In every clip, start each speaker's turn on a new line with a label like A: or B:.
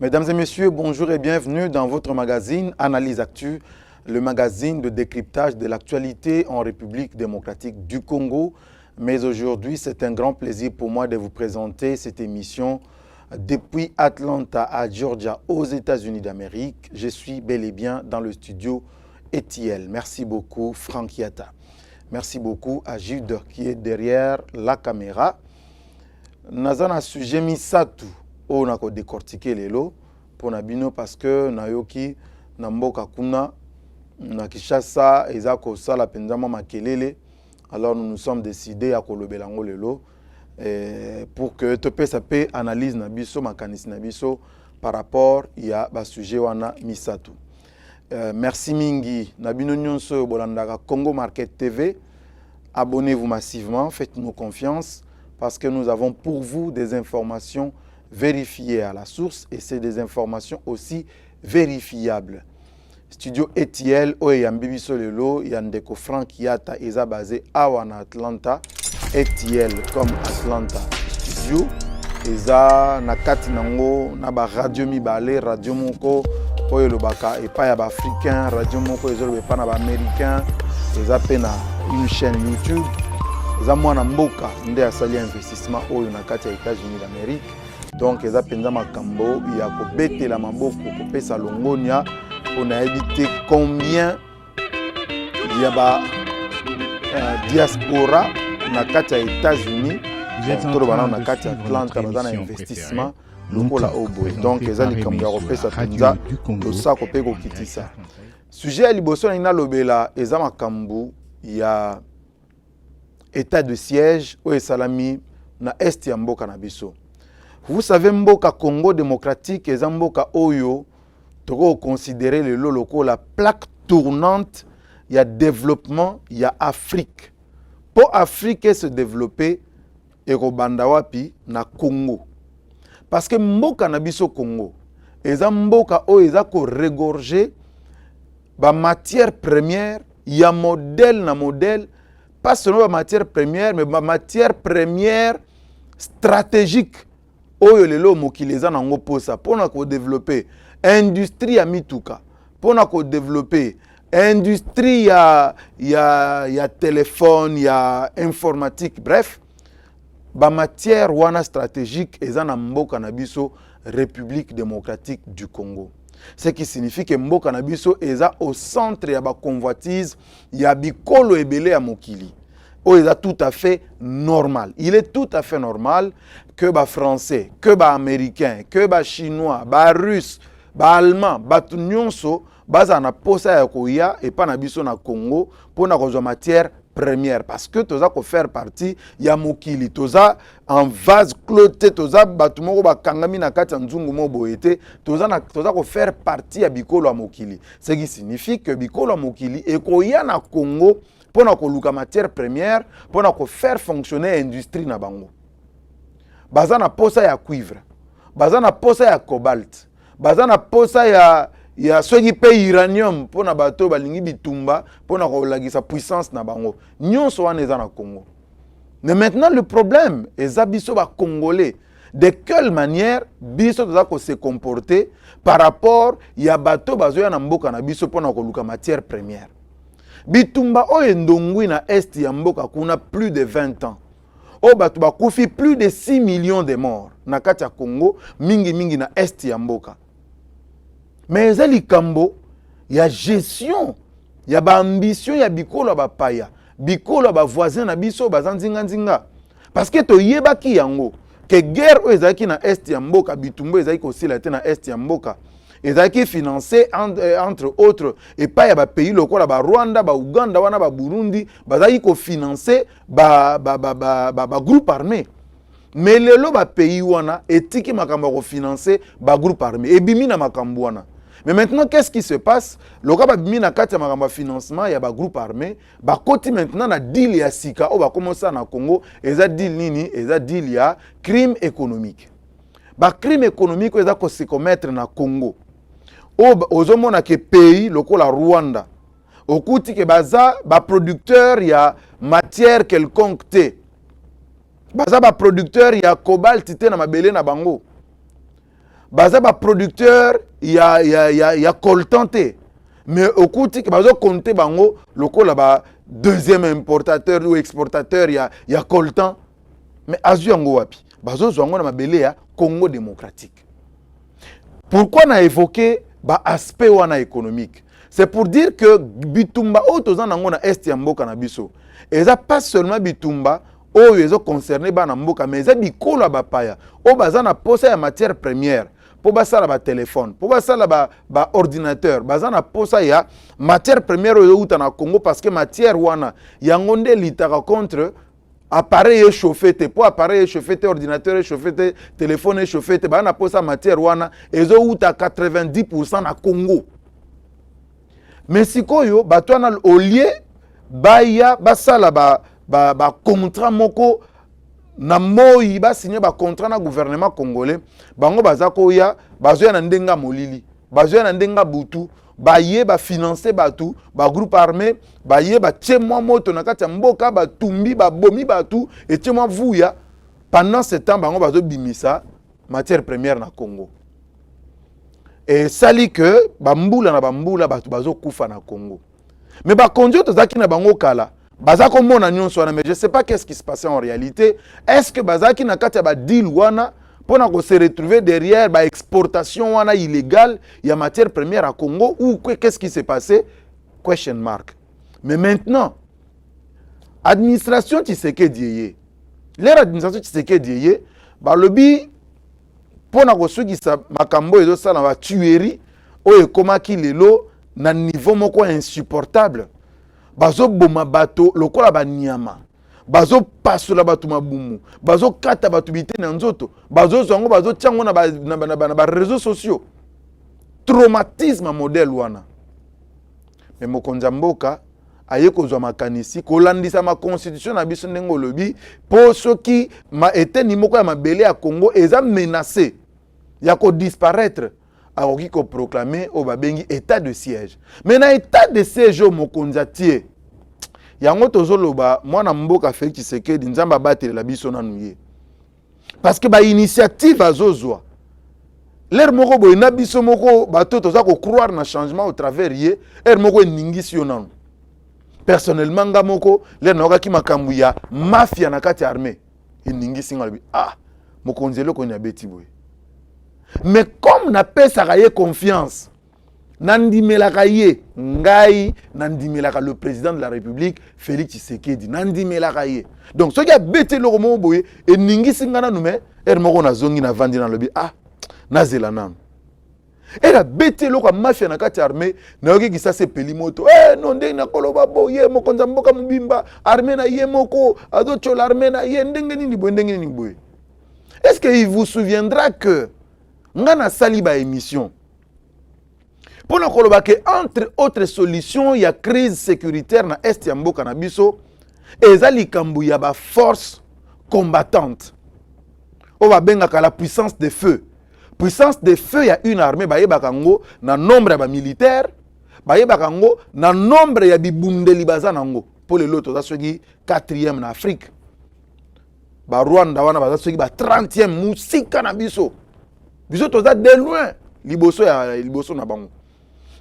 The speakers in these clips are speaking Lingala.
A: Mesdames et messieurs, bonjour et bienvenue dans votre magazine Analyse Actu, le magazine de décryptage de l'actualité en République démocratique du Congo. Mais aujourd'hui, c'est un grand plaisir pour moi de vous présenter cette émission depuis Atlanta à Georgia, aux États-Unis d'Amérique. Je suis bel et bien dans le studio ETL. Merci beaucoup, Franck Yatta. Merci beaucoup à Jude qui est derrière la caméra. Nazana sujet misatu on a décortiqué les lots pour Nabino parce que Nayoki Namboka Kuna na Kishasa ezako sala pendama makelele. Alors nous nous sommes décidés à kolobelango les lots pour que TPSAP analyse nabiso makanis nabiso par rapport à ba sujet wana misatu. Merci mingi Nabino nyonso bolandaka Congo Market TV. Abonnez-vous massivement, faites-nous confiance parce que nous avons pour vous des informations vérifiées à la source et c'est des informations aussi vérifiables. Studio ETL, Oyambibi Solelo, Yandeko Franck Yatta, est basé à Atlanta. ETL comme Atlanta Studio, Eza Nakati Nango, Naba Radio Mibale, Radio Moko, Oyo Lobaka, et pas Yaba Africain, Radio Moko, Ezo pas Naba Américain, Eza Pena, une chaîne YouTube. Eza Mwana Mboka, Nde Asali Investissement, Oyo Nakati à États-Unis d'Amérique. Donc, Eza Penza Makambo, il y a Kobete la Mamboko, Kopesa Longonia, on a évité combien il y a diaspora Nakati à États-Unis. Nakati à Atlanta, dans un investissement. Donc, Eza Likambo, Kopesa Penza, Losa Kopego Kitisa. Sujet à Liboso, Nina Lobela, Eza Makambo, il y a état de siège au Salami na est ya mboka na biso. Vous savez mboka Congo démocratique et mboka oyo toko considérer le loko la plaque tournante il y a développement il y a Afrique. Pour Afrique se développer et robanda wapi na Congo. Parce que mboka na biso Congo eza mboka oyo eza ko regorger ba matière première il y a modèle na modèle. Pas seulement la matière première, mais la matière première stratégique. Oyo lelo mokileza nango posa pour développer industrie ya mituka, pour développer industrie ya téléphone, ya informatique, bref, ba matière wana stratégique eza na mboka na biso République démocratique du Congo. Ce qui signifie que mboka na biso eza au centre ya ba convoitise ya bikolo ebele ya mokili. O eza tout à fait normal. Il est tout à fait normal que ba français, que ba américain, que ba chinois, ba russe, ba allemand, ba nyonso baza na posa ya koya et pas na biso na Congo pour na kozwa matière première parce que toza ko faire partie ya mokili toza en vase cloté toza batu moko bakangami na kati ya nzungu mo boyete toza ko faire partie ya bikolo ya mokili, ce qui signifie que bikolo ya mokili ekoya na Congo pour na koluka matière première pour na ko faire fonctionner industrie na bango. Baza na posa ya cuivre, baza na posa ya cobalt, baza na posa ya soki pe uranium pour na bato balingi bitumba pour na kolagisa puissance na bango. Nyonso wana eza na Congo. Mais maintenant le problème eza biso ba congolais. De quelle manière biso toza ko se comporter par rapport ya bato bazo ya na mboka na biso pour na koluka matière première. Bitumba oyo ndongwi na est ya mboka kuna plus de 20 ans. O bato bakufi plus de 6 millions de morts na kati ya Congo mingi na est ya mboka. Mais il y a gestion, il y a ambition, il y a bikolo ba paya, bikolo ba voisin na biso bazanzinga nzinga. Parce que to yeba ki yango que guerre ezaki na est ya mboka bitumbo ezaki aussi la na est ya mboka. Ezaki financé entre autres et pas ya ba pays lokola ba Rwanda, ba Uganda wana ba Burundi, bazaki ko financer ba groupe armé. Mais lelo ba pays wana etiki makambo ko financer ba groupe armé et bimi na makambo wana. Mais maintenant, qu'est-ce qui se passe? Le cas de mina kati ya financement, il y a un groupe armé. Ba koti maintenant na deal ya sika, on va commencer na Congo. Et ça deal nini? Et ça deal ya crime économique. Ba crime économique, on va se commettre na Congo. Ozomona ke pays, loko la Rwanda. Okuti ke baza ba producteur ya matière quelconque te. Baza ba producteur ya cobalt te na mabele na bango. baza ba producteur ya coltan te mais okuti bazo compter bango lokola ba deuxième importateur ou exportateur ya coltan mais azu yango wapi bazo zwango na mabele ya Congo démocratique. Pourquoi na évoqué ba aspect wana économique? C'est pour dire que bitumba oyo nango na est ya mboka na biso eza pas seulement bitumba oyo ezo concerné ba na mboka mais eza bikolo ba paya o baza na posa ya matière première pour basala ba téléphone pour basala ba ordinateur baza na posa ya matière première oyo uta na Congo parce que matière wana yango nde litaka contre appareil échauffé te pour appareil échauffé te ordinateur échauffé te téléphone échauffé te ba na posa matière wana ezo uta 90% na Congo. Mais sikoyo bato wana au lieu baya basala ba contrat moko na moi ba signer ba contrat na gouvernement congolais bango bazako ya bazoya na ndenga molili bazoya na ndenga butu baye ba financer batu ba groupe armé baye ba tchemwa moto na kati ya mboka ba tumbi ba bomi batu et tchemwa vuya pendant ce temps bango bazo bimisa matière première na Congo et sali que bambula na bambula batu bazo kufa na Congo mais ba konjo tozaki na bango kala bazako mona nyonso wana mais je sais pas qu'est-ce qui se passait en réalité. Est-ce que bazaki na kati ya ba deal wana pona ko se retrouver derrière ba exportation wana illégale ya matière première à Congo ou qu'est-ce qui s'est passé? Question mark. Mais maintenant administration Tshisekedi yeye l'air administration Tshisekedi yeye ba lobi pona ko sukisa makambo ezo sala ba tuerie oyo ekomaki lelo na niveau moko insupportable. Bazo boma bato lokola banyama bazo pasola bato mabumu bazo kata bato bite na nzoto bazo zongo bazo tiango na ba réseaux sociaux traumatisme modèle wana mais mokonza mboka aye kozwa makanisi kolandisa ma constitution na biso ndengo lobi po soki ma eteni moko ya mabele ya Congo eza menacé ya ko disparaître akoki ko proclamer o babengi état de siège. Mais na état de siège mokonza tie yango tozoloba mwana mboka Félix Tshisekedi nzamba batela la biso nanu ye parce que ba initiative azozwa l'air moko boye na biso moko bato toza ko croire na changement au travers ye er moko ningisi yo nanu personnellement nga moko l'air na okaki makambu ya mafia na kati armée ningisi ngalobi mokonzelo ko nya beti boye. Mais comme na pesaka ye confiance nandimelaka ye ngai nandimelaka le président de la République Félix Tshisekedi nandimelaka ye donc soki abete loko mo boye eningisi ngana nume moko na zongi na vandi na lobi nazela nanu era bete loko mafia na kati armée na yoki kisa se peli moto non ndenge na koloba boye mokonza mboka mubimba armée na ye moko azo chola armée na ye ndenge nini boye. Est-ce que il vous souviendra que ngana saliba émission pour nous koloba que entre autres solutions il y a crise sécuritaire na est ya mboka na biso ezali kambu ya ba force combattante on va benga la puissance de feu il y a une armée baye bakango na nombre ya militaire baye bakango na nombre ya bibundeli bazanango pour les loto za soki 4e na Afrique ba Rwanda wana baza soki ba 30e musika na biso biso toza de loin liboso na bango.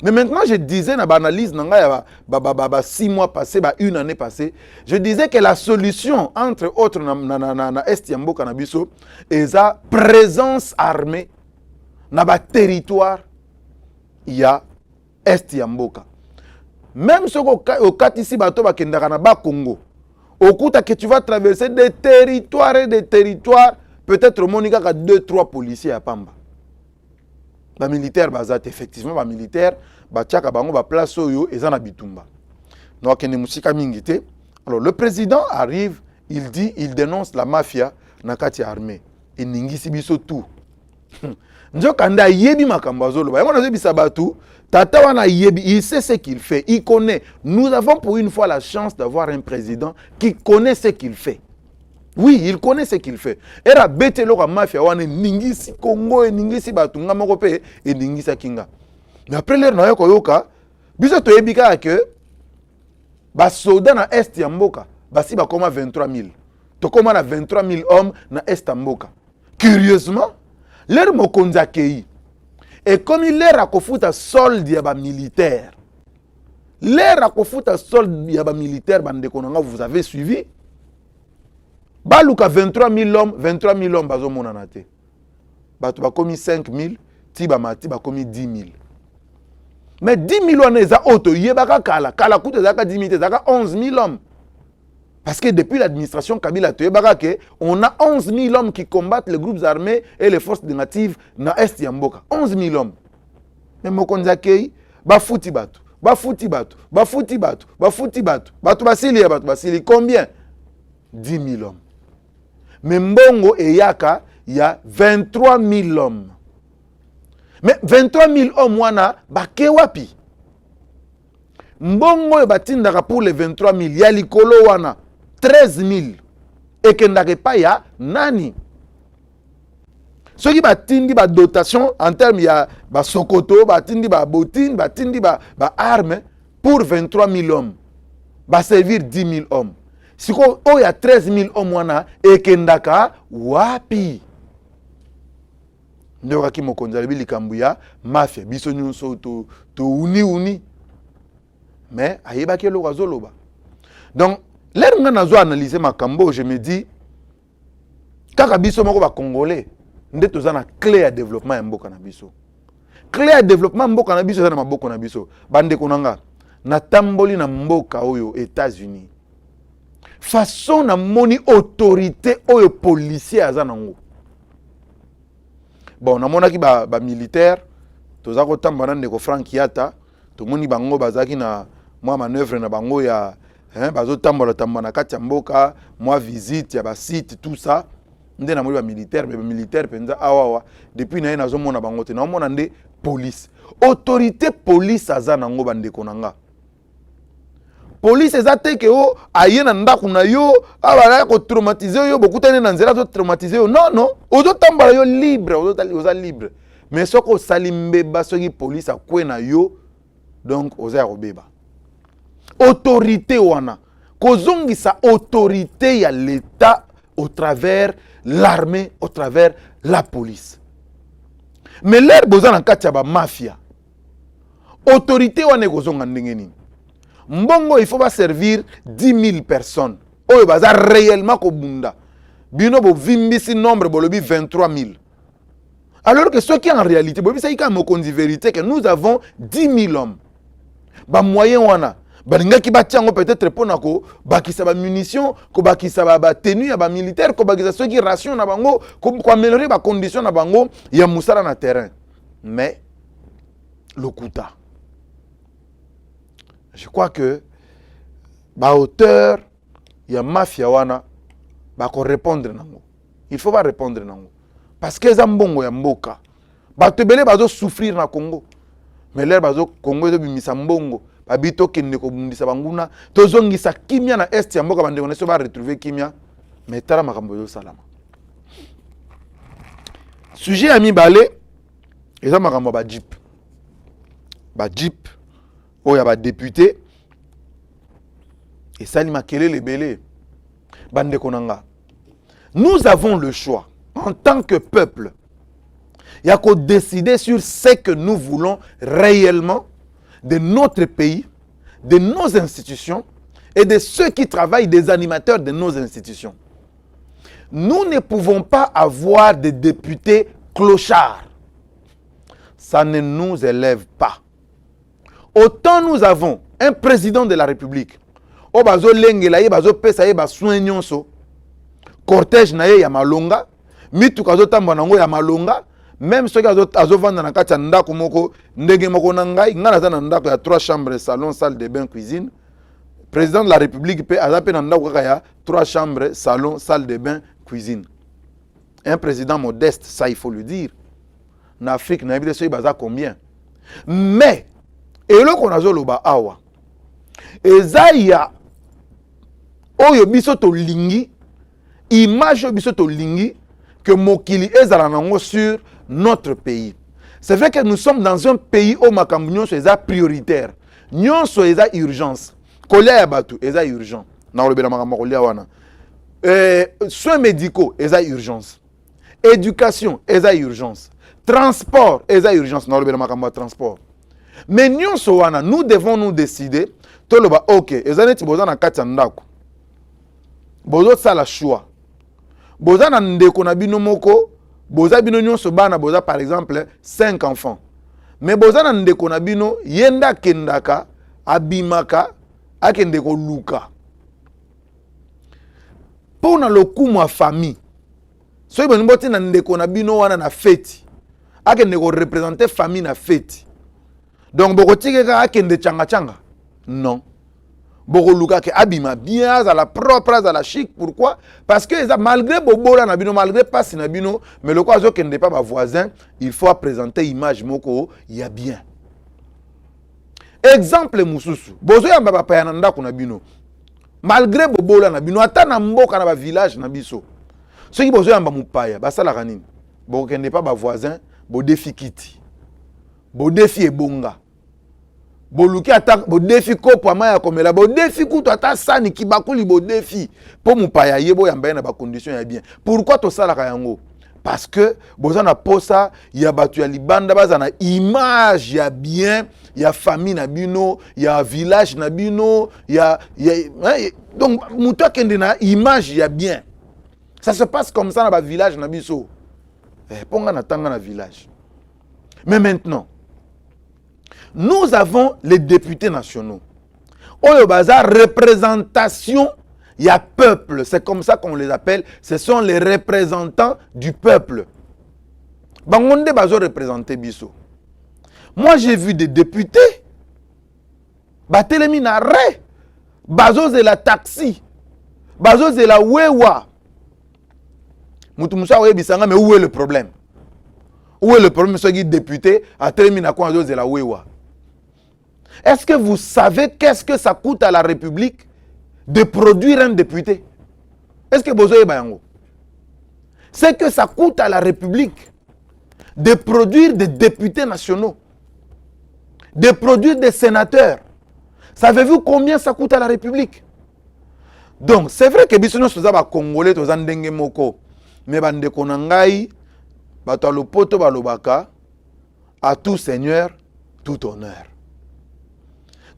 A: Mais maintenant je disais na analyse nanga ya 6 mois passés une année passée je disais que la solution entre autres na est ya mboka na biso eza présence armée na ba territoire ya est ya mboka même ce au katisi bato bakendaka na ba Congo okuta que tu vas traverser des territoires peut-être monika ka 2-3 policiers à Pamba. Ba militaire bazate effectivement ba militaire ba tiaka bango ba place oyo eza na bitumba. No akene musika mingi te. Alors le président arrive, il dit, il dénonce la mafia na kati armée. Et ningisi biso tout. Njokanda yebi makambo azolo. Ba ngona zebisa batu, tata wana yebi, il sait ce qu'il fait, il connaît. Nous avons pour une fois la chance d'avoir un président qui connaît ce qu'il fait. Oui, il connaît ce qu'il fait. Era bete loka mafia wane ningisi Congo et ningisi batunga moko pe et ningisa kinga. Mais après l'air na yoko yoka, biso to yebika que ba soda na est ya mboka, basi ba koma 23 000. To koma na 23 000 hommes na est ya mboka. Curieusement, leur mokonzi akei et comme il leur a kofuta solde ya ba militaire leur a kofuta solde ya ba militaire bandeko nanga vous avez suivi baluka 23 000 hommes 23 000 hommes bazo monana te bato bakomi 5 000 ti bamati bakomi 10 000 mais 10 000 wana eza auto yebaka kala kuta ezaka 10 000 ezaka 11 000 hommes. Parce que depuis l'administration Kabila, on a 11 000 hommes qui combattent les groupes armés et les forces natives dans l'Est Yamboka. 11 000 hommes. Mais Mokonzakei, bafuti batu, bafuti batu, bafuti batu, bafuti batu, batu basili, combien? 10 000 hommes. Mais Mbongo et Yaka, il y a 23 000 hommes. Mais 23 000 hommes, wana, bakewapi. Mbongo et batindaka pour les 23 000, ya likolo wana. 13 000 et que n'a pas ya nani. Ceux qui batindi ba dotation en termes ya ba sokoto, batindi ba botine, batindi ba armes pour 23 000 hommes. Ba servir 10 000 hommes. Si ko o ya 13 000 hommes wana et que ndaka wapi. Ndoka ki mokonza lebi likambu ya mafia biso nyonso to uni. Mais ayeba ke lo kazoloba. Donc l'air nga nazo analyser makambo, je me dis kaka biso moko ba congolais nde toza na clé ya développement ya mboka na biso. Clé ya développement mboka na biso za na maboko na biso. Bande konanga na tamboli na mboka oyo États-Unis. Façon na moni autorité oyo policier aza nango. Bon na monaki ba militaire toza ko tamba ndeko Frank Yata, to moni bango bazaki na moi manœuvre na bango ya bazo tambola na kati ya mboka, moi visite ya ba site tout ça. Nde na moli ba militaire, mais ba militaire penza awawa depuis na nazo mona bango te na mona nde police. Autorité police aza nango bandeko nanga. Police ezate ke o ayena ndako na yo, abala ko traumatiser yo, bokutane na nzela zo traumatiser yo. Non, ozo tambola yo libre, ozo libre. Mais soko salimbeba soki police akwe na yo, donc oza ya robeba. Autorité wana kozongisa autorité ya l'état au travers l'armée, au travers la police. Mais l'air boza na kati ya ba mafia autorité wana kozonga ndenge nini. Mbongo il faut pas servir 10 000 personnes oyo baza réellement kobunda bino bo vimbisi nombre bolobi 23 000 alors que ce qui en réalité bobi ça ika mokonzi vérité que nous avons 10 000 hommes ba moyen wana balingaki batiango peut-être pona ko bakisa ba munitions ko bakisa ba tenue ya ba militaire ko bakisa ceux qui ration na bango ko améliorer ba conditions na bango ya musala na terrain. Mais lokuta je crois que ba auteur ya mafia wana ba ko répondre nango. Il faut pas répondre nango parce que za mbongo ya mboka ba tebele bazo souffrir na Congo. Mais l'air bazo Congo ezo bimisa mbongo babito kende ko bundisa banguna tozongisa kimia na est ya mboka bande koneso ba retrouver kimia mais tala makambo yo salama. Sujet ya mibale eza makambo ba jeep oya ba député et sali makelele belé bande konanga. Nous avons le choix en tant que peuple. Il y a qu'à décider sur ce que nous voulons réellement de notre pays, de nos institutions et de ceux qui travaillent, des animateurs de nos institutions. Nous ne pouvons pas avoir des députés clochards. Ça ne nous élève pas. Autant nous avons un président de la République, o bazo lengela ye bazo pesa ye ba soin nyonso, cortège na ye ya malonga, mitu kazo tamba nango ya malonga, même ceux qui azo vanda na kati ya ndako moko ndenge moko na ngai ngana za na ndako ya 3 chambres, salon, salle de bain, cuisine. Président de la République pe azape na ndako kaka ya 3 chambres, salon, salle de bain, cuisine. Un président modeste, ça il faut le dire. En Afrique, na yebite so baza combien. Mais eloko nazo loba awa ezaya oyo biso to lingi image oyo biso to lingi que mokili ezala nango sur notre pays. C'est vrai que nous sommes dans un pays où makambo nyonso eza prioritaire, nyonso eza urgence, kolia ya batu eza urgent na olobela makambo kolia wana, soins médicaux eza urgence, éducation eza urgence, transport eza urgence, na lobela makambo transport. Mais nyonso wana nous devons nous décider toloba OK eza neti boza na kati ya ndako bozo sala choix boza na ndeko na bino moko boza bino nyonso bana boza par exemple 5 enfants mais boza na ndeko na bino yenda kendaka abimaka akende ko luka pona lokumu ya famille soki boni boti na ndeko na bino wana na feti akende ko représenter famille na feti donc boko tikeka akende changa non boko luka ke abima bien à la propre à la chic. Pourquoi? Parce que malgré bobola na bino malgré passe na bino mais le quoi kende pas ba voisin il faut présenter image moko ya bien. Exemple mususu bozo ya baba pa na ndako na bino malgré bobola na bino ata na mboka na ba village na biso soki bozo ya mupaya basala kanini boko kende pas ba voisin bo défi kiti bo défi ebonga boluki ata bo défi kopo ama ya komela bo défi kutu ata sani kibakuli bo défi po mupaya yebo ya mbaye na ba condition ya bien. Pourquoi to sala ka yango? Parce que boza na posa ya batu ya libanda baza na image ya bien ya famille na bino ya village na bino donc muto akende na image ya bien. Ça se passe comme ça dans ba village na biso. Ponga na tanga na village. Mais maintenant nous avons les députés nationaux. Oyo baza représentation il y a peuple, c'est comme ça qu'on les appelle, ce sont les représentants du peuple. Bangonde bazo représenter biso. Moi j'ai vu des députés batelemi na re bazo de la taxi, bazo de la wewa. Mutu musa oye bisanga mais où est le problème? Où est le problème ce qui député a telemi na kwa bazo de la wewa? Est-ce que vous savez qu'est-ce que ça coûte à la République de produire un député? Est-ce que vous avez bayango? C'est que ça coûte à la République de produire des députés nationaux, de produire des sénateurs. Savez-vous combien ça coûte à la République? Donc, c'est vrai que bisono soza ba Congolais to zandenge moko, mais bande konangai bato lopoto balobaka à tout seigneur tout honneur.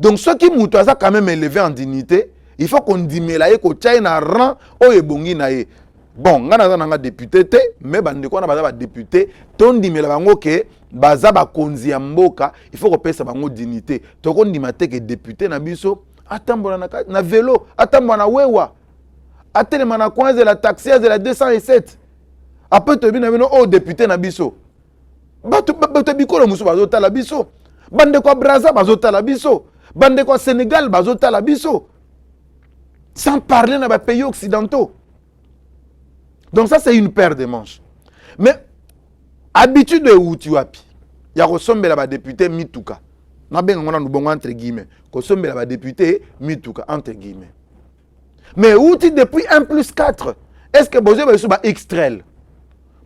A: Donc ceux qui moutou ça quand même élevé en dignité, il faut qu'on dimelaye ko tchaina rang o ebongi na ye. Bon, ngana na député te, mais bande ko na ba député, ton dimela bango ke baza ba konzi ya mboka, il faut ko pesa bango dignité. To ko ndimate ke député na biso, atambola na vélo, atambola na wewa. Atelema na coin de la taxi de la 207. Après to bina bino o député na biso. Bato bikolo musu bazota la biso. Bande ko Braza bazota la biso. Bande ko Sénégal bazota la biso. Sans parler dans les pays occidentaux. Donc ça c'est une paire de manches. Mais habitude de Outiwapi, il y a ressemblé à la député Mituka. Na ben on a nous bon entre guillemets. Ressemblé à la député Mituka entre guillemets. Mais outil depuis 1+4. Est-ce que vous avez ba extrait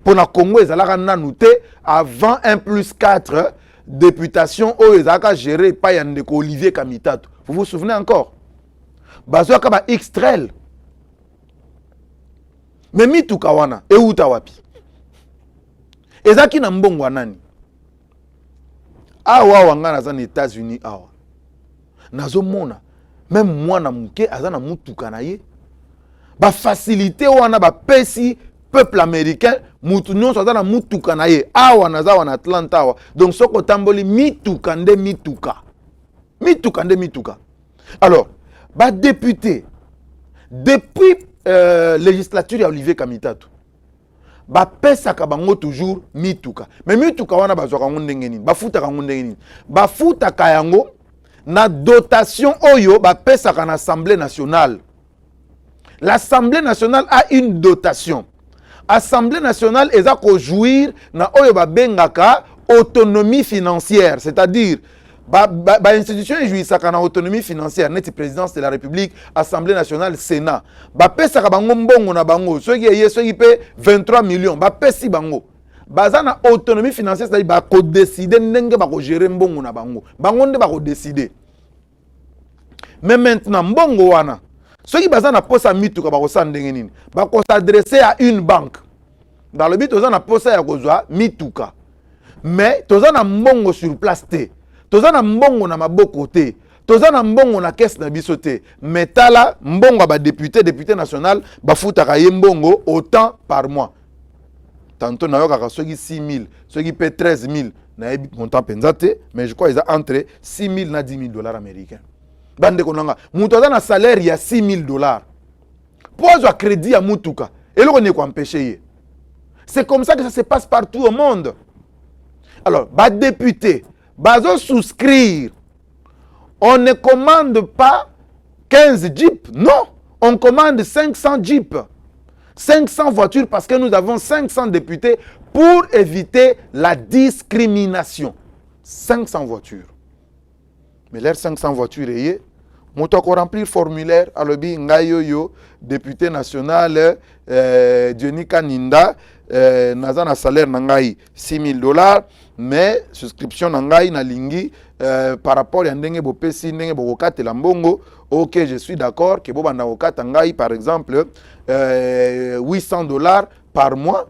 A: pour la Congo ezalaka nanouté avant 1+4 députation au ezaka géré par Yandeko Olivier Kamitato. Vous vous souvenez encore? Bazoaka ba extrait. Mais Mituka wana e uta wapi? Ezaki na mbongo wa nani? Awa wanga na za na États-Unis awa. Nazo mona même mwana muke azana mutuka na ye. Ba facilité wana ba pesi peuple américain mutu nyonso azana mutuka na ye. Awa naza wana Atlanta awa. Donc soko tamboli mituka nde mituka. Mituka nde mituka. Alors, ba député depuis législature ya Olivier Kamitato. Ba pesa ka bango toujours mituka. Mais mituka wana bazwaka ndenge nini? Ba futa ka ndenge nini? Ba futa ka yango na dotation oyo ba pesa ka na Assemblée nationale. L'Assemblée nationale a une dotation. Assemblée nationale eza ko jouir na oyo ba bengaka autonomie financière, c'est-à-dire ba institution jouissaka na autonomie financière, net présidence de la République, Assemblée nationale, Sénat. Ba pesa ka bango mbongo na bango, ceux qui yé ceux qui paient 23 millions, ba pesi bango. Baza na autonomie financière, c'est-à-dire ba ko décider ndenge ba ko gérer mbongo na bango. Bango nde ba ko décider. Mais maintenant mbongo wana, ceux qui baza na posa mituka ba ko sa ndenge nini, ba ko s'adresser à une banque. dans le but toza na posa ya kozwa mituka mais toza na mbongo sur place te toza na mbongo na maboko te toza na mbongo na caisse na biso te mais tala mbongo ba député national bafutaka ye mbongo autant par mois tantôt na yoka soki 6 000 soki pe 13 000 na yebi montant penza te mais je crois ils a entre 6 000 na 10 000 dollars américains bande konanga mutu aza na salaire ya 6 000 dollars pour azwa crédit ya mutuka eloko ne ko empêcher ye. C'est comme ça que ça se passe partout au monde. Alors, bah député, bah souscrire. On ne commande pas 15 jeeps, non. On commande 500 jeeps. 500 voitures parce que nous avons 500 députés pour éviter la discrimination. 500 voitures. Mais les 500 voitures, on doit remplir formulaire à l'objet Ngayoyo, député national, Johnny Kaninda. Naza na salaire nangai 6 000 dollars mais souscription nangai na lingi par rapport à ndenge bopesi ndenge bokokate la mbongo. Ok, je suis d'accord que boba na okata ngai par exemple 800 dollars par mois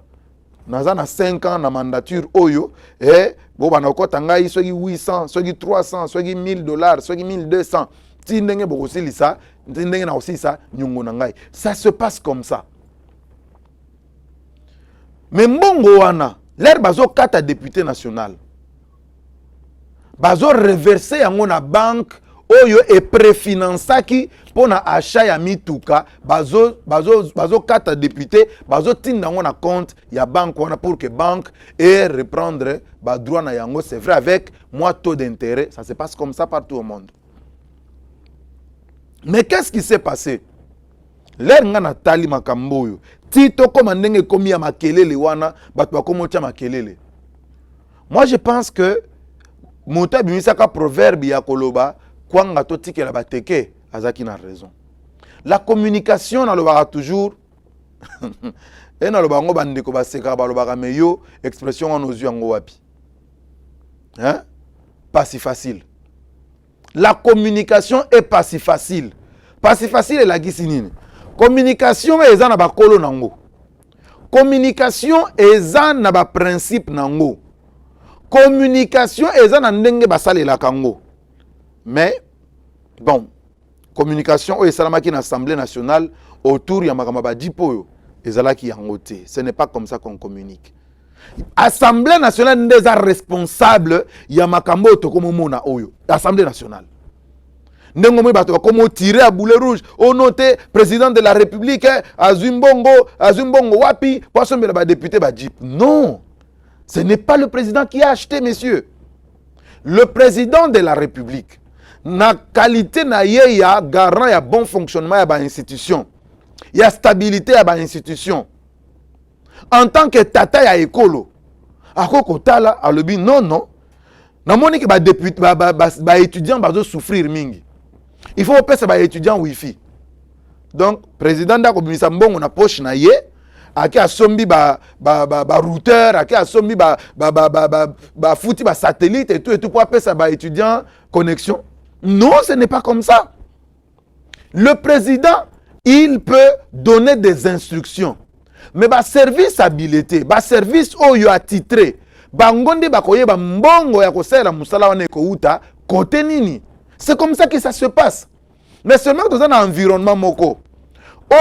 A: naza na 5 ans na mandature oyo et boba na okota ngai soki 800 soki 300 soki 1000 dollars soki 1200 ti ndenge bokosilisa ndenge na osisa nyungu nangai. Ça se passe comme ça. Mais mbongo wana l'air bazo kata député national bazo reverser yango na banque oyo e préfinansaki pona achat ya mituka bazo kata député bazo tinda yango na compte ya banque wana pour que banque et reprendre ba droit na yango. C'est vrai avec moins taux d'intérêt. Ça se passe comme ça partout au monde. Mais qu'est-ce qui s'est passé? L'air nga na tali makambo yo tito koma ndenge komi ya makelele wana bato bakomo tia makelele. Moi je pense que mota bimisaka proverbe ya koloba kwanga to tikela bateke azaki na raison. La communication na lobaka toujours et na lobango bandeko baseka balobaka meyo expression en ozu yango wapi. Hein? Pas si facile. La communication est pas si facile. Pas si facile la gisinine. Communication eza na ba kolo nango. Communication eza na ba principe nango. Communication eza na ndenge basalela kango. Mais bon, communication oyo esalamaki na Assemblée nationale autour ya makambo ba dipoyo ezalaki yango te. Ce n'est pas comme ça qu'on communique. Assemblée nationale ndeza responsable ya makambo tokomomona oyo. Assemblée nationale. Ndengo mwe bato comme tirer à boulet rouge au noté président de la République azumbongo wapi poisson ba député ba jeep. Non. Ce n'est pas le président qui a acheté, messieurs. Le président de la République na qualité na ye ya garant ya bon fonctionnement ya ba institution. Ya stabilité ya ba institution. En tant que tata ya ekolo. Akoko tala alobi non. Na moni ke ba député ba étudiant bazo souffrir mingi. Il faut payer ces étudiants wifi. Donc, président da komisa mbongo na poche na ye, aki asombi ba routeur, aki asombi ba fouti ba satellite et tout pour payer ces étudiants connexion. Non, ce n'est pas comme ça. Le président, il peut donner des instructions. Mais ba service habilité, ba service oyo attitré, ba ngonde ba koye ba mbongo ya kosala musala wana ekouta côté nini. C'est comme ça que ça se passe. Mais seulement dans un environnement moko.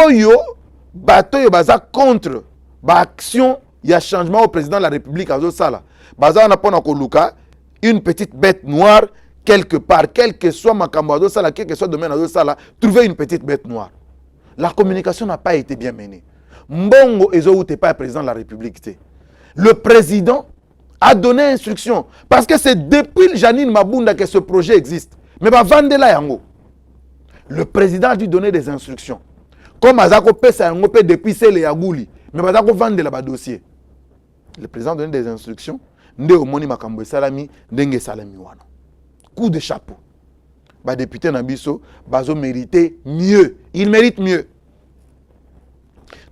A: Oyo, bato yo baza contre ba action, il y a changement au président de la République à Zosala. Baza na pona koluka une petite bête noire quelque part, quel que soit makambo à Zosala, quel que soit domaine à Zosala, trouver une petite bête noire. La communication n'a pas été bien menée. Mbongo ezo ou pas président de la République. Le président a donné instruction parce que c'est depuis Janine Mabunda que ce projet existe. Mais va vendre là yango. Le président a dû donner des instructions. Comme Azako pesa yango pe depuis Sele Yagouli, mais Azako vendre là dossier. Le président a donné des instructions. Nde omoni makambo salami, ndenge salami wana. Coup de chapeau. Ba député Nabiso, bazo mériter mieux. Il mérite mieux.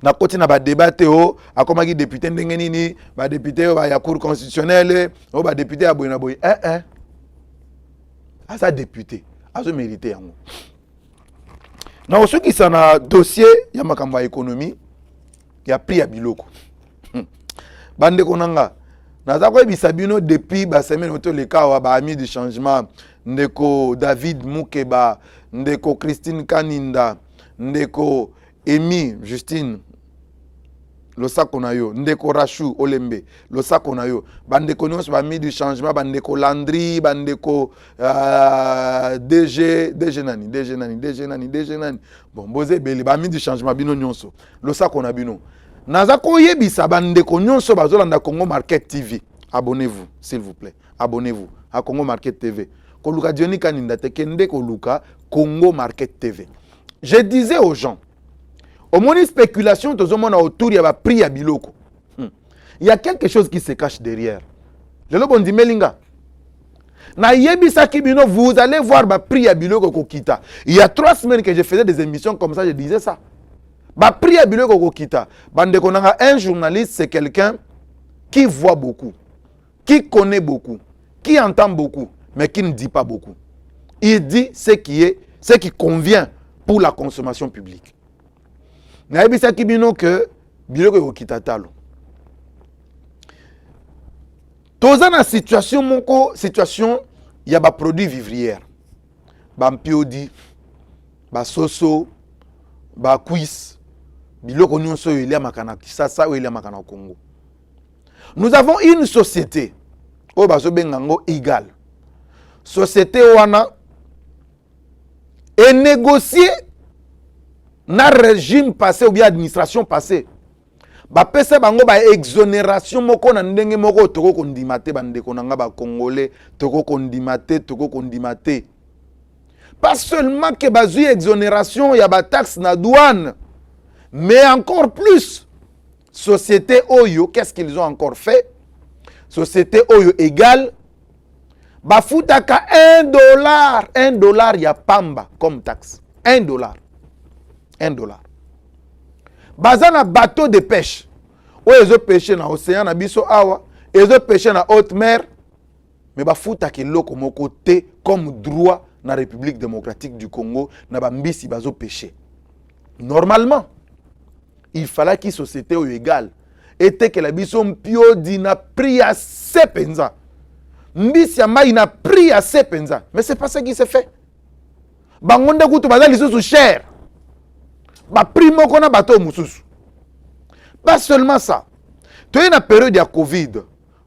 A: Na koti na ba débatté o, akomaki député ndenge nini, ba député o ba ya cour constitutionnelle, o ba député ya boyna boy. À sa député, à ce mérité yango. Na ceux qui sont na dossier ya makambo économie, ya prix ya biloko. bande konanga naza ko bisabino depuis ba semaine auto le cas ba ami du changement ndeko David Mukeba ndeko Christine Kaninda ndeko Emi Justine losako na yo ndeko Rachou Olembe losako na yo bandeko nyonso ba ami du changement bandeko Landry bandeko DG nani bon boze beli ba ami du changement bino nyonso losako na bino naza koyebisa bandeko nyonso bazolanda Congo Market TV. Abonnez-vous s'il vous plaît. Abonnez-vous à Congo Market TV. Koluka Diony Kaninda tekende koluka Congo Market TV. Je disais aux gens, au moins une spéculation tozomona autour il y a prix à biloko. Il y a quelque chose qui se cache derrière. Lelo bondi melinga. Na yebisa kibino vous allez voir ba prix à biloko kokita. Il y a 3 semaines que je faisais des émissions comme ça, je disais ça. Ba prix à biloko kokita. Bande konanga un journaliste c'est quelqu'un qui voit beaucoup, qui connaît beaucoup, qui entend beaucoup, mais qui ne dit pas beaucoup. Il dit ce qui convient pour la consommation publique. Na yebisa kibino que biloko kokita talo. Toza na situation il y a ba produits vivrières. Ba mpiodi, ba soso, ba cuisse, biloko nyonso ile makana kisasa ou ile makana Congo. Nous avons une société o bazo bengango égal. Société wana est négociée na régime passé ou bien administration passée. Ba pesa bango ba exonération moko na ndenge moko toko kondimate bandeko nanga ba congolais toko kondimate. Pas seulement que bazui exonération ya ba taxe na douane, mais encore plus société Oyo, qu'est-ce qu'ils ont encore fait? Société Oyo égale ba futaka $1 ya pamba comme taxe. $1. Bazana bateau de pêche. Ou ils ont pêché dans l'océan, na biso awa, ils ont pêché dans haute mer, mais ba futaka loko moko te comme droit na République démocratique du Congo, na bambisi bazo pêché. Normalement, il fallait que la société égale était que la biso mpio dina prix à sepenza. Mbisi ya mai na prix à sepenza. Mais c'est pas ça qui se fait. Bangonde kutu bazali sous cher. Ba prix moko na bateau mususu. Pas seulement ça. Tu es dans la période de Covid.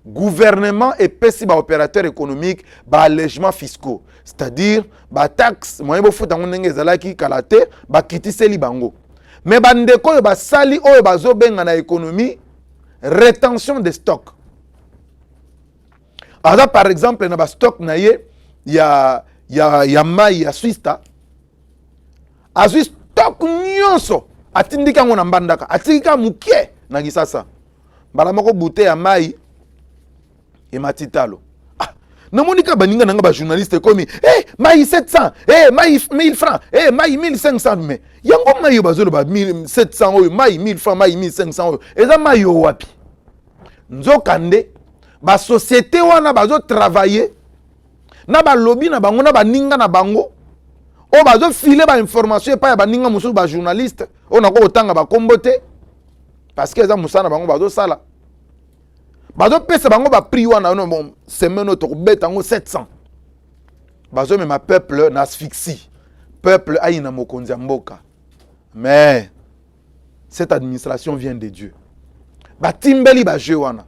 A: Gouvernement et pesi ba opérateurs économiques ba allègements fiscaux. C'est-à-dire ba taxe moyen bo futa ngenge zalaki kalate ba kitiseli bango. Mais bandeko yo ba sali oyo bazo benga na économie rétention de stock. Alors par exemple na ba stock na ye ya mai ya Swista. Azwi stock nyonso atindika ngona mbandaka atika mukie na gisasa. Bala moko bouteille ya mai et matitalo. Namonika baninga nanga ba journaliste comme mai 700, mai 1000 francs, mai 1500 mais yango mai bazolo ba 1700 oyo, mai 1000 francs, mai 1500 oyo. Eza mai yo wapi? Nzokande ba société wana bazo travailler na ba lobby na bango na baninga na bango. O bazo filer ba information pa ya baninga musu ba journaliste. O na ko otanga ba kombote parce que eza musana bango bazo sala. Bazo pesa bango ba prix wana no bon semaine to beta ngo 700. Bazo me ma peuple na asphyxie. Peuple aina mokonzi mboka. Mais cette administration vient de Dieu. Ba timbeli ba jeu wana.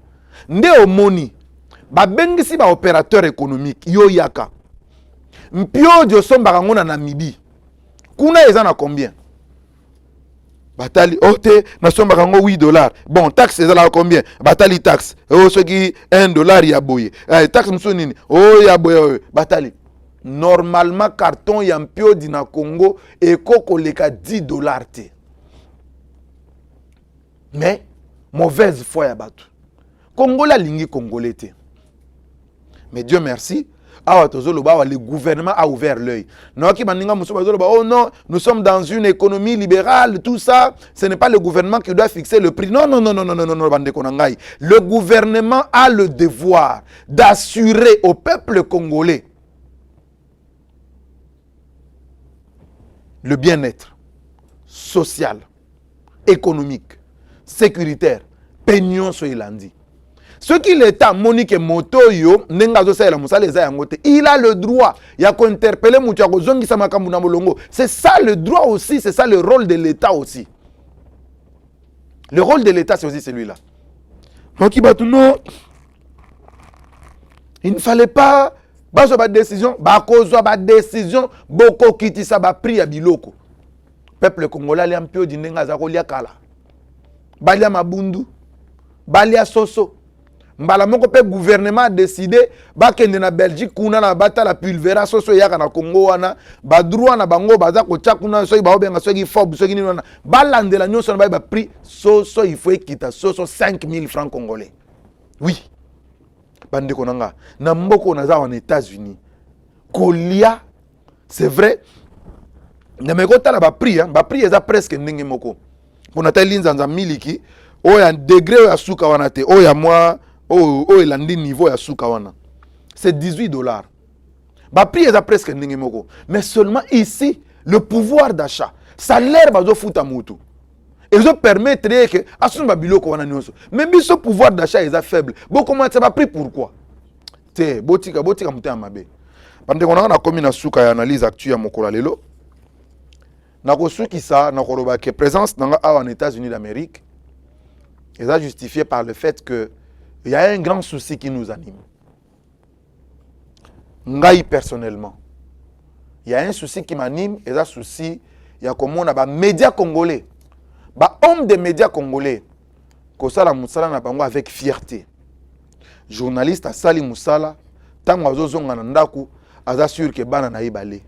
A: Nde omoni ba bengisi ba opérateur économique yo yaka. Mpio dio somba ngo na Namibie. Kuna eza na combien? Batali ote na somba kango $8. Bon, taxe ezala combien? Batali taxe. Oh ce qui $1 ya boye. Taxe muso nini? Oh ya boye. Batali. Normalement carton ya mpio dina Congo ekoko leka $10 te. Mais mauvaise foi ya batu. Congola lingi congolais te. Mais Dieu merci. Le gouvernement a ouvert l'œil. Oh non, nous sommes dans une économie libérale, tout ça. Ce n'est pas le gouvernement qui doit fixer le prix. Non. Le gouvernement a le devoir d'assurer au peuple congolais le bien-être social, économique, sécuritaire, peignons sur l'Ilandi. Ce qui l'État Monique Moto yo nengazo sa la musala eza yango te. Il a le droit ya ko interpeller mutu ya ko zongisa makambu na molongo. C'est ça le droit aussi, c'est ça le rôle de l'État aussi. Le rôle de l'État c'est aussi celui-là. Donc non, il ne fallait pas bazo ba décision, ba kozwa ba décision boko kitisa ba pri ya biloko. Peuple congolais li ampio di nenga za ko lia kala. Balia mabundu, balia soso. Mbala moko pe gouvernement a décidé ba kende na Belgique kuna na bata la pulvera soso yaka na Congo wana ba droit na bango baza ko tchakuna so ba obenga so ki fob so ki ni wana ba landela nyoso na ba prix soso il faut ekita soso 5000 francs congolais. Oui. Bande konanga na mboko na za en États-Unis. Kolia c'est vrai. Na mekota la ba prix eza presque ndenge moko. Pona ta linzanza miliki o ya degré ya suka wana te o ya moi il a un niveau à Soukawana. C'est $18. Bah, prix est presque ndenge moko. Mais seulement ici, le pouvoir d'achat, salaire va foutre à moto. Et ça permettrait que asun babilo ko wana nyonso. Mais ce pouvoir d'achat est faible. Bon comment ça va prix pourquoi? Te botika muté amabe. Pande kona na komi na suka ya analyse actuelle ya mokola lelo. Na ko suki ça na ko que présence nanga en États-Unis d'Amérique. Et ça justifié par le fait que il y a un grand souci qui nous anime. Ngai personnellement, il y a un souci qui m'anime et ça souci, il y a comme on a des médias congolais, des hommes des médias congolais, que ça la musala na bango avec fierté. Journaliste à Sali Moussala, tant oiseaux zonga nandaku, assure que bana na ibale.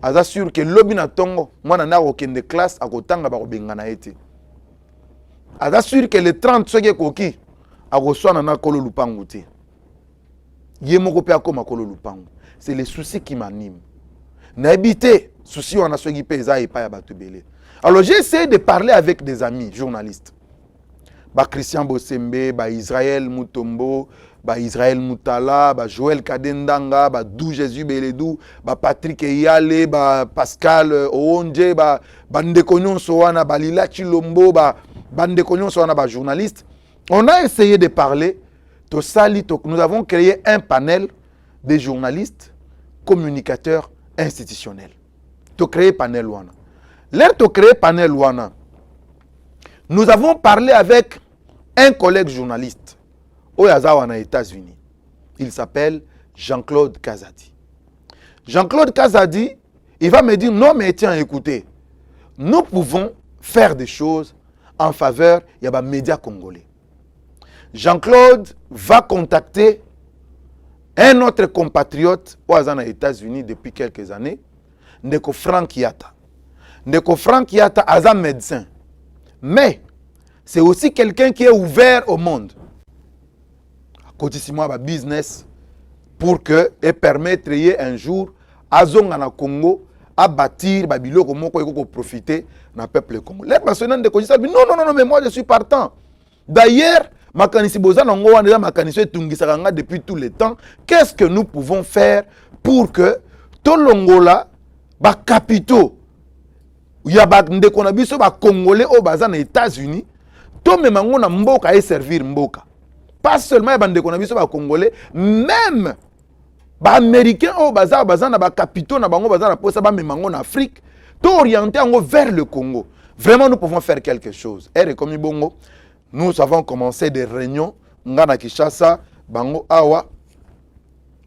A: Assure que lobby na tongo, moi na aucun de classe à kotanga ba obengana ete. Assure que les 30 ceux qui koki c'est les soucis qui m'animent. N'habitez, souci on a ceux qui pèsent et pas à. Alors j'ai essayé de parler avec des amis journalistes. Christian Bosembe, Israël Mutombo, Israël Moutala, Joël Kadendanga, Dou Jésus Beledou, Patrick Eyale, Pascal Oonje, Bandekonyon Soana, Lila Chilombo, Bandekonyon Soana, journaliste. On a essayé de parler, nous avons créé un panel de journalistes, communicateurs institutionnels. Tu créé panel wana. L'air tu créé panel wana. Nous avons parlé avec un collègue journaliste aux États-Unis. Il s'appelle Jean-Claude Kazadi. Jean-Claude Kazadi, il va me dire non mais tiens écoutez, nous pouvons faire des choses en faveur des médias congolais. Jean-Claude va contacter un autre compatriote aux États-Unis depuis quelques années, Ndeko Frank Yatta. Ndeko Frank Yatta est un médecin, mais c'est aussi quelqu'un qui est ouvert au monde. À côté de moi, business pour que et permettre un jour à Zonga Congo à bâtir biloko moko eko profiter na peuple congolais. Les personnes de Koji non mais moi je suis partant. D'ailleurs makanisi bozana ngo wana makanisi etungisaka depuis tout le temps. Qu'est-ce que nous pouvons faire pour que tolongola ba capitaux ya ba ndeko na biso ba congolais au baza na États-Unis to memango na mboka et servir mboka. Pas seulement ba ndeko na biso ba congolais, même ba américains au baza na ba capitaux na bango baza na posa ba memango na Afrique to orienter ngo vers le Congo. Vraiment nous pouvons faire quelque chose. Et comme bongo nous avons commencé des réunions ngana Kinshasa bango awa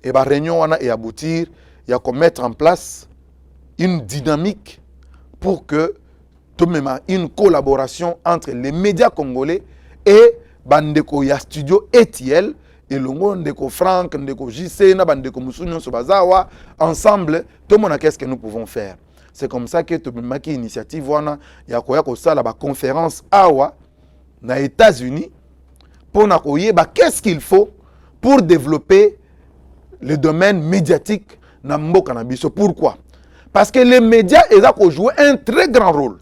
A: et ba réunion wana et aboutir il y a mettre en place une dynamique pour que tout même une collaboration entre les médias congolais et bandeko ya studio ETL et longo ndeko Frank ndeko JC na bandeko Musunyo Sobazawa ensemble tout le monde qu'est-ce que nous pouvons faire. C'est comme ça que tout même qui initiative wana ya koya ko sala ba conférence awa na États-Unis pour na koyeba qu'est-ce qu'il faut pour développer le domaine médiatique na mboka na biso. Pourquoi? Parce que les médias ont joué un très grand rôle.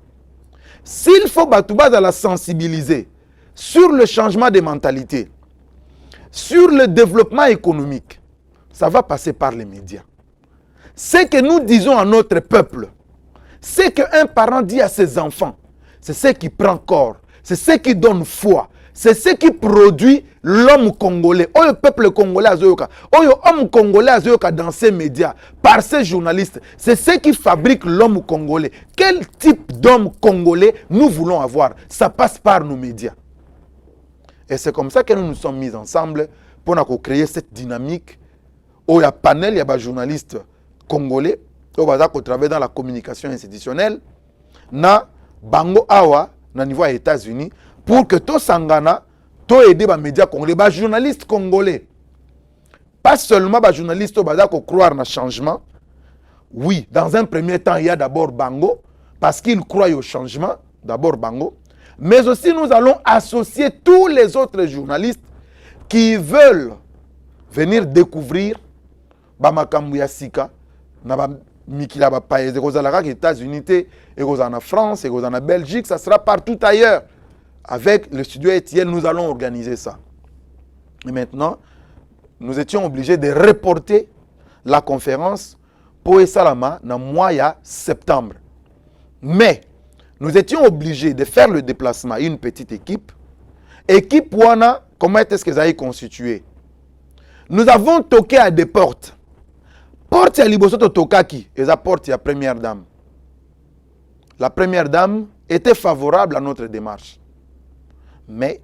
A: S'il faut batouba la sensibiliser sur le changement des mentalités, sur le développement économique, ça va passer par les médias. Ce que nous disons à notre peuple, c'est qu'un parent dit à ses enfants, c'est ce qui prend corps, c'est ce qui donne foi, c'est ce qui produit l'homme congolais. Le peuple congolais azoyoka, homme congolais azoyoka dans ces médias, par ces journalistes. C'est ce qui fabrique l'homme congolais. Quel type d'homme congolais nous voulons avoir? Ça passe par nos médias. Et c'est comme ça que nous nous sommes mis ensemble pour créer cette dynamique où il y a panel, il y a des journalistes congolais, où ils travaillent dans la communication institutionnelle, na bango awa, na niveau des États-Unis, pour que tout sangana, tout aider les médias congolais, les journalistes congolais. Pas seulement les journalistes qui croient dans le changement. Oui, dans un premier temps, il y a d'abord Bango, parce qu'ils croient au changement, d'abord Bango. Mais aussi, nous allons associer tous les autres journalistes qui veulent venir découvrir Bamakambu ya Sika, Mikila Bapaye, les États-Unis, en France, en Belgique, ça sera partout ailleurs. Avec le studio ETL, nous allons organiser ça. Et maintenant, nous étions obligés de reporter la conférence pour Salama dans le mois de septembre. Mais, nous étions obligés de faire le déplacement à une petite équipe. Équipe Wana, comment est-ce que ça est constitué? Nous avons toqué à des portes. Porte à Libosoto Tokaki, et la porte à la première dame. La première dame était favorable à notre démarche. Mais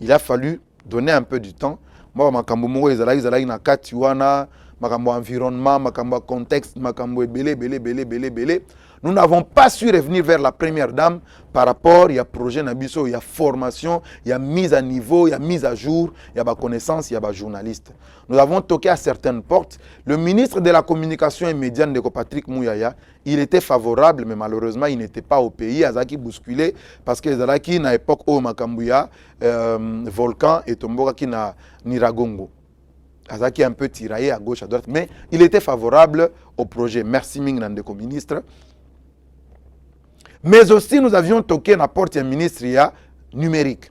A: il a fallu donner un peu du temps. Moi, makambo ezalaki na kati wana, makambo environnement, makambo contexte, makambo belé. Nous n'avons pas su revenir vers la première dame par rapport à projet Nabiso, il y a formation, il y a mise à niveau, il y a mise à jour, il y a connaissance, il y a journaliste. Nous avons toqué à certaines portes. Le ministre de la communication et médias, Patrick Mouyaya, il était favorable, mais malheureusement, il n'était pas au pays. Azaki bousculé parce que Zalaki, à l'époque où Makambuya, Volcan et Tomboka qui na Niragongo. Azaki un peu tiraillé à gauche, à droite, mais il était favorable au projet. Merci Ming Nandeko, ministre. Mais aussi, nous avions toqué la porte d'un ministre numérique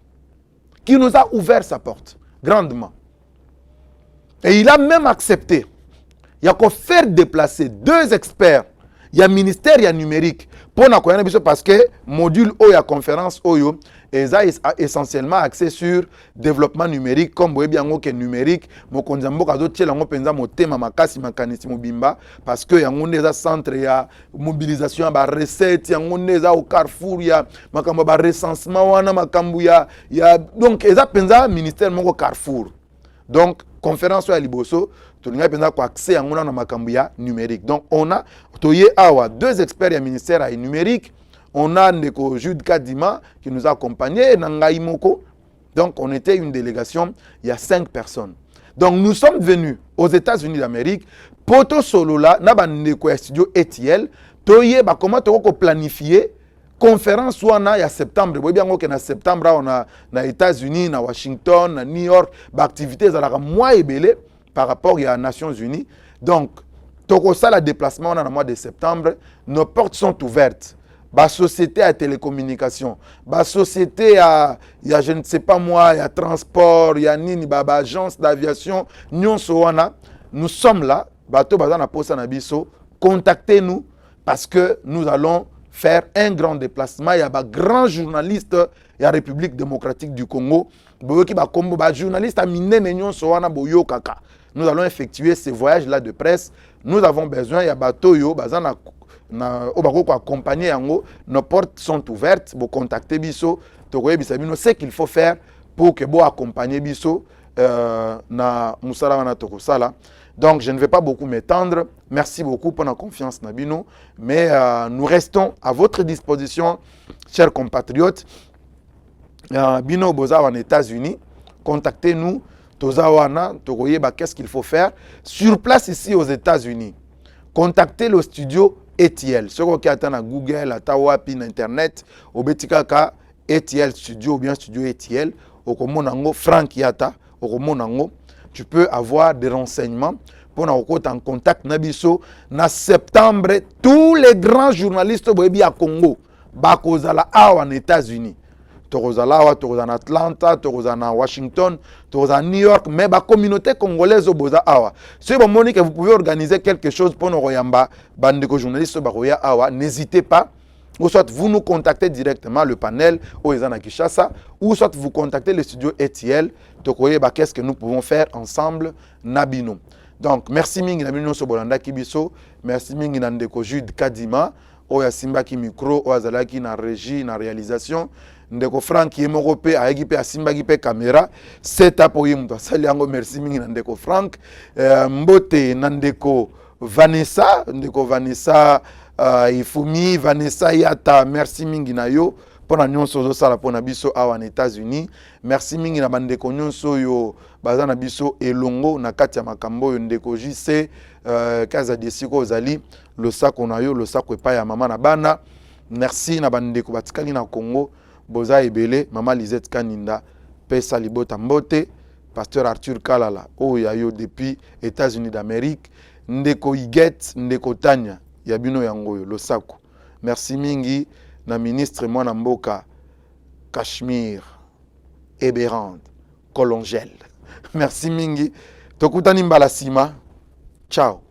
A: qui nous a ouvert sa porte grandement. Et il a même accepté. Il y a qu'à faire déplacer 2 experts. Il y a ministère, il y a numérique. Pour nous, parce que le module ou la conférence Oyo est essentiellement axé sur développement numérique, comme vous voyez bien que numérique, mo konzambo kazo tchela ngo penza mo tema makasi makanisi mobimba parce que yango neza centre ya mobilisation ba recette yango neza au Carrefour ya makambo ba recensement wana makambo ya donc eza penza ministère moko Carrefour. Donc conférence ya liboso tolinga penza ko accès yango na makambo ya numérique. Donc on a toyé awa 2 experts ya ministère à numérique. On a Ndeko Jude Kadima qui nous a accompagnés, Nangaï Moko. Donc, on était une délégation, il y a 5 personnes. Donc, nous sommes venus aux États-Unis d'Amérique. Poto solo là, naba Ndeko studio ETL. Toye, comment on peut planifier conférence ou il y a septembre. Vous voyez bien qu'en septembre, on a aux États-Unis, à Washington, à New York, activités à moins ébélé par rapport aux Nations Unies. Donc, toko ça, le déplacement dans le mois de septembre, nos portes sont ouvertes. La société à télécommunication, la société à, je ne sais pas moi, il y a transport, il y a nini, agence d'aviation, nous sommes là, contactez-nous parce que nous allons faire un grand déplacement. Il y a des grands journalistes de la République démocratique du Congo, journalistes nous allons effectuer ces voyages-là de presse. Nous avons besoin, il y a bateau, accompagner nos portes sont ouvertes pour contacter Bisso ce qu'il faut faire pour que vous accompagner Bisso na musala wana tokosala. Donc je ne vais pas beaucoup m'étendre. Merci beaucoup pour la confiance Nabino, mais nous restons à votre disposition chers compatriotes. Bino boza en États-Unis, contactez-nous tozawana tokoyeba qu'est-ce qu'il faut faire sur place ici aux États-Unis. Contactez le studio ETL. Ce qui est à Google, à Tawapi, Internet, au Betikaka, ETL Studio ou bien Studio ETL, au Komonango, Frank Yata, au Komonango, tu peux avoir des renseignements pour nous en contact Nabiso. En septembre, tous les grands journalistes à Congo, Bakozala en États-Unis. Torozala, Torozana Atlanta, Torozana Washington, Torozana New York, mais la communauté congolaise au Boza Awa. Si vous voulez que vous pouvez organiser quelque chose pour nos Royamba, bande de journalistes Baroya Awa, n'hésitez pas ou soit vous nous contactez directement le panel au Ezana Kishasa, ou soit vous contactez le studio ETL, qu'est-ce que nous pouvons faire ensemble, Nabino. Donc, merci mingi Nabino Sobolanda Kibiso, merci mingi Nandeko Jude Kadima, Oya Simba ki micro, Oya Zalaki na régie, na réalisation, Ndeko Frank qui est morope, Aegi pe Asimba ki pe caméra, setup oyimdo, saliango merci mingi Nandeko Frank, Mbote Nandeko Vanessa, Ifumi, Vanessa Yata, merci mingi na yo, pour la nyonso zo sala pour na biso awa en États-Unis. Merci mingi na bandeko nyonso yo baza na biso elongo na kati ya makambo yo ndeko JC kaza desiko ozali le sako na yo le sako epa ya mama na bana. Merci na bandeko batikali na Congo boza ebele mama Lisette Kaninda pesa libota mbote pasteur Arthur Kalala oya yo depuis États-Unis d'Amérique ndeko Iget ndeko Tanya ya bino yango yo le sako. Merci mingi na ministre mwana mboka Cachemire Eberand Colongel. Merci mingi. Tokutani mbala sima. Ciao.